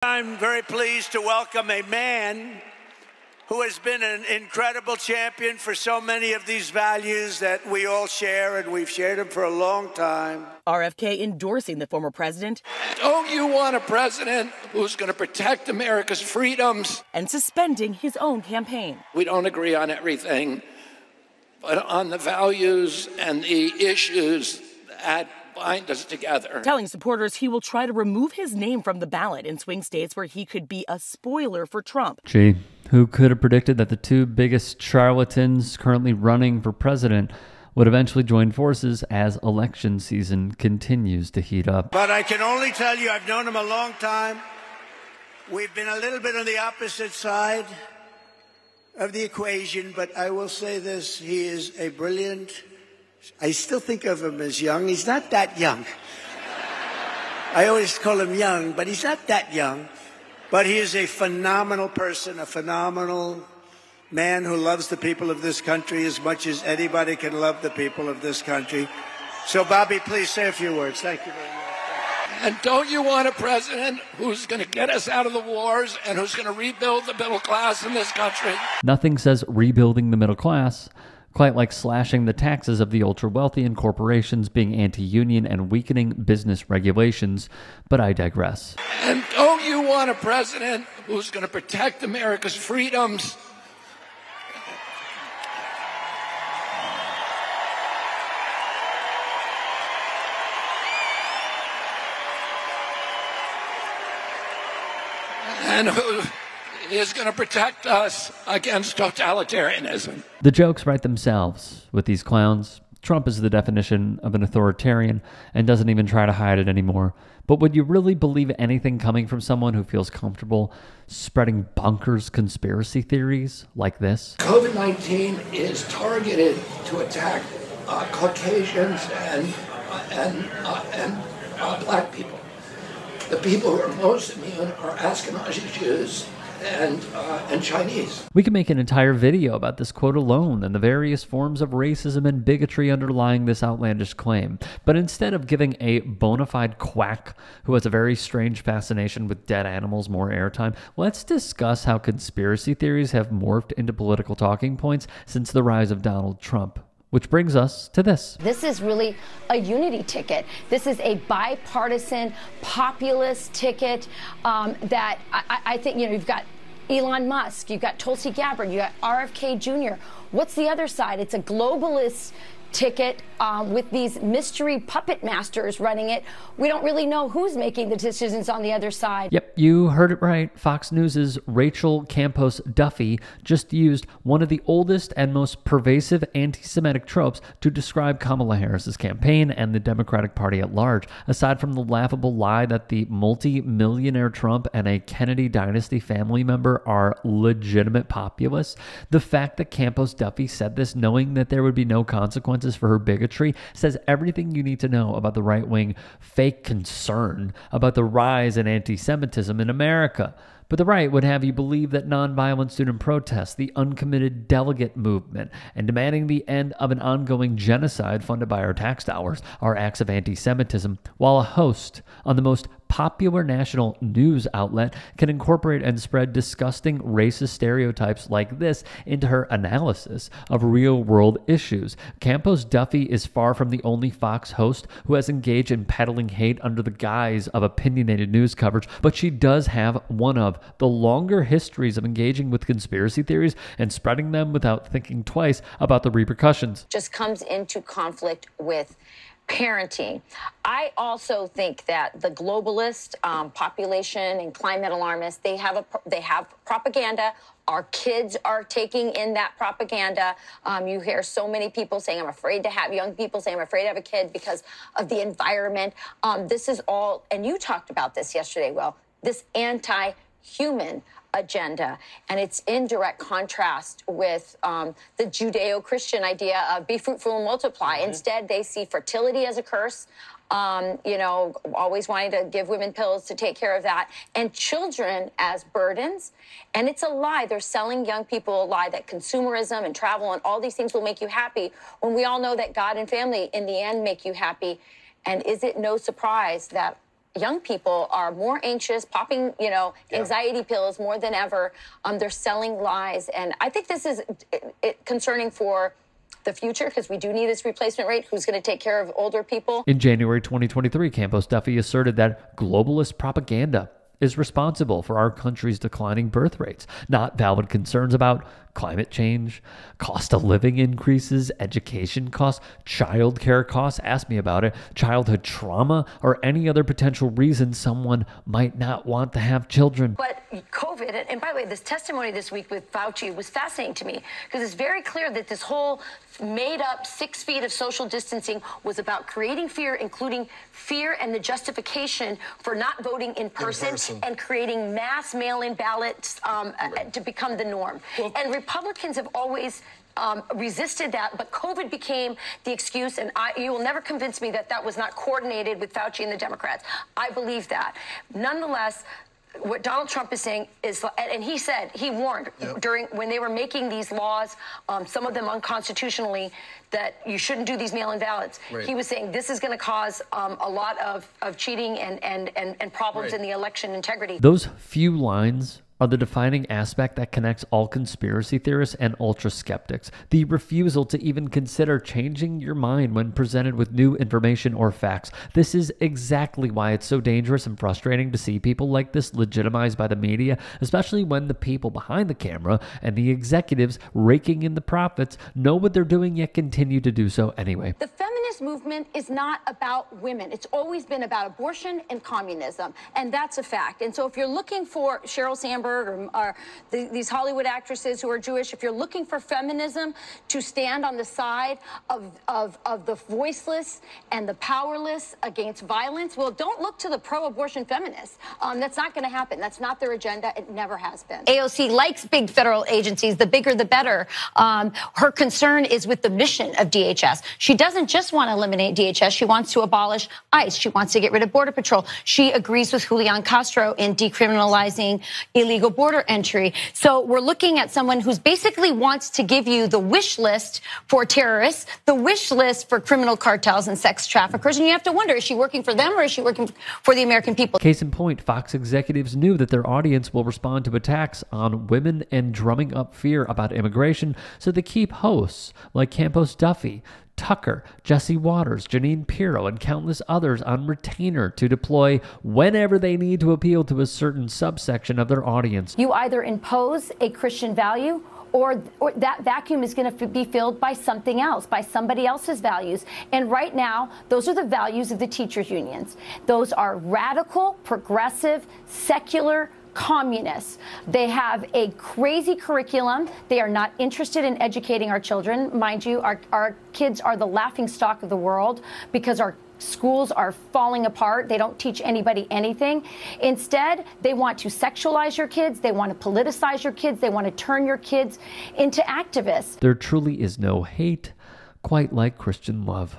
I'm very pleased to welcome a man who has been an incredible champion for so many of these values that we all share, and we've shared them for a long time. RFK endorsing the former president. Don't you want a president who's going to protect America's freedoms? And suspending his own campaign. We don't agree on everything, but on the values and the issues that bind us together. Telling supporters he will try to remove his name from the ballot in swing states where he could be a spoiler for Trump. Gee, who could have predicted that the two biggest charlatans currently running for president would eventually join forces as election season continues to heat up? But I can only tell you, I've known him a long time. We've been a little bit on the opposite side of the equation, but I will say this, he is a brilliant, I still think of him as young. He's not that young. I always call him young, but he's not that young. But he is a phenomenal person, a phenomenal man who loves the people of this country as much as anybody can love the people of this country. So, Bobby, please say a few words. Thank you very much. And don't you want a president who's going to get us out of the wars and who's going to rebuild the middle class in this country? Nothing says rebuilding the middle class quite like slashing the taxes of the ultra-wealthy and corporations, being anti-union and weakening business regulations, but I digress. And don't you want a president who's going to protect America's freedoms? And who is going to protect us against totalitarianism? The jokes write themselves with these clowns. Trump is the definition of an authoritarian and doesn't even try to hide it anymore. But would you really believe anything coming from someone who feels comfortable spreading bonkers conspiracy theories like this? COVID-19 is targeted to attack Caucasians and black people. The people who are most immune are Ashkenazi Jews and Chinese. We could make an entire video about this quote alone and the various forms of racism and bigotry underlying this outlandish claim. But instead of giving a bona fide quack who has a very strange fascination with dead animals more airtime, let's discuss how conspiracy theories have morphed into political talking points since the rise of Donald Trump. Which brings us to this. This is really a unity ticket. This is a bipartisan, populist ticket that I think, you know, you've got Elon Musk, you've got Tulsi Gabbard, you've got RFK Jr. What's the other side? It's a globalist ticket with these mystery puppet masters running it. We don't really know who's making the decisions on the other side. Yep, you heard it right. Fox News' Rachel Campos-Duffy just used one of the oldest and most pervasive anti-Semitic tropes to describe Kamala Harris's campaign and the Democratic Party at large. Aside from the laughable lie that the multi-millionaire Trump and a Kennedy dynasty family member are legitimate populists, the fact that Campos-Duffy said this knowing that there would be no consequences for her bigotry says everything you need to know about the right-wing fake concern about the rise in anti-Semitism in America. But the right would have you believe that nonviolent student protests, the uncommitted delegate movement, and demanding the end of an ongoing genocide funded by our tax dollars are acts of anti-Semitism, while a host on the most popular national news outlet can incorporate and spread disgusting racist stereotypes like this into her analysis of real-world issues. Campos-Duffy is far from the only Fox host who has engaged in peddling hate under the guise of opinionated news coverage, but she does have one of the longer histories of engaging with conspiracy theories and spreading them without thinking twice about the repercussions. Just comes into conflict with parenting. I also think that the globalist population and climate alarmists, they have propaganda. Our kids are taking in that propaganda. You hear so many people saying, I'm afraid to have, young people saying, I'm afraid to have a kid because of the environment. This is all, and you talked about this yesterday, Will, this anti-human agenda, and it's in direct contrast with the Judeo-Christian idea of be fruitful and multiply. Instead, they see fertility as a curse, you know, always wanting to give women pills to take care of that, and children as burdens. And it's a lie. They're selling young people a lie that consumerism and travel and all these things will make you happy, when we all know that God and family in the end make you happy. And is it no surprise that young people are more anxious, popping, anxiety pills more than ever. They're selling lies. And I think this is concerning for the future, because we do need this replacement rate. Who's going to take care of older people? In January 2023, Campos-Duffy asserted that globalist propaganda is responsible for our country's declining birth rates, not valid concerns about climate change, cost of living increases, education costs, childcare costs, ask me about it, childhood trauma, or any other potential reason someone might not want to have children. But COVID, and by the way, this testimony this week with Fauci was fascinating to me, because it's very clear that this whole made up 6 feet of social distancing was about creating fear, including fear and the justification for not voting in person. And creating mass mail-in ballots to become the norm. And Republicans have always resisted that, but COVID became the excuse, and you will never convince me that that was not coordinated with Fauci and the Democrats. I believe that. Nonetheless, what Donald Trump is saying is, and he said, he warned when they were making these laws, some of them unconstitutionally, that you shouldn't do these mail-in ballots. Right. He was saying this is going to cause a lot of cheating and problems in the election integrity. Those few lines are the defining aspect that connects all conspiracy theorists and ultra-skeptics. The refusal to even consider changing your mind when presented with new information or facts. This is exactly why it's so dangerous and frustrating to see people like this legitimized by the media, especially when the people behind the camera and the executives raking in the profits know what they're doing yet continue to do so anyway. The feminist movement is not about women. It's always been about abortion and communism, and that's a fact. And so if you're looking for Sheryl Sandberg or these Hollywood actresses who are Jewish, if you're looking for feminism to stand on the side of the voiceless and the powerless against violence, well, don't look to the pro-abortion feminists. That's not going to happen. That's not their agenda. It never has been. AOC likes big federal agencies. The bigger, the better. Her concern is with the mission of DHS. She doesn't just want to eliminate DHS. She wants to abolish ICE. She wants to get rid of Border Patrol. She agrees with Julian Castro in decriminalizing illegal border entry. So we're looking at someone who's basically wants to give you the wish list for terrorists, the wish list for criminal cartels and sex traffickers. And you have to wonder, is she working for them or is she working for the American people? Case in point, Fox executives knew that their audience will respond to attacks on women and drumming up fear about immigration, so they keep hosts like Campos-Duffy, Tucker, Jesse Waters, Janine Pirro, and countless others on retainer to deploy whenever they need to appeal to a certain subsection of their audience. You either impose a Christian value or that vacuum is going to be filled by something else, by somebody else's values. And right now, those are the values of the teachers' unions. Those are radical, progressive, secular communists. They have a crazy curriculum. They are not interested in educating our children. Mind you, our kids are the laughingstock of the world because our schools are falling apart. They don't teach anybody anything. Instead, they want to sexualize your kids. They want to politicize your kids. They want to turn your kids into activists. There truly is no hate quite like Christian love.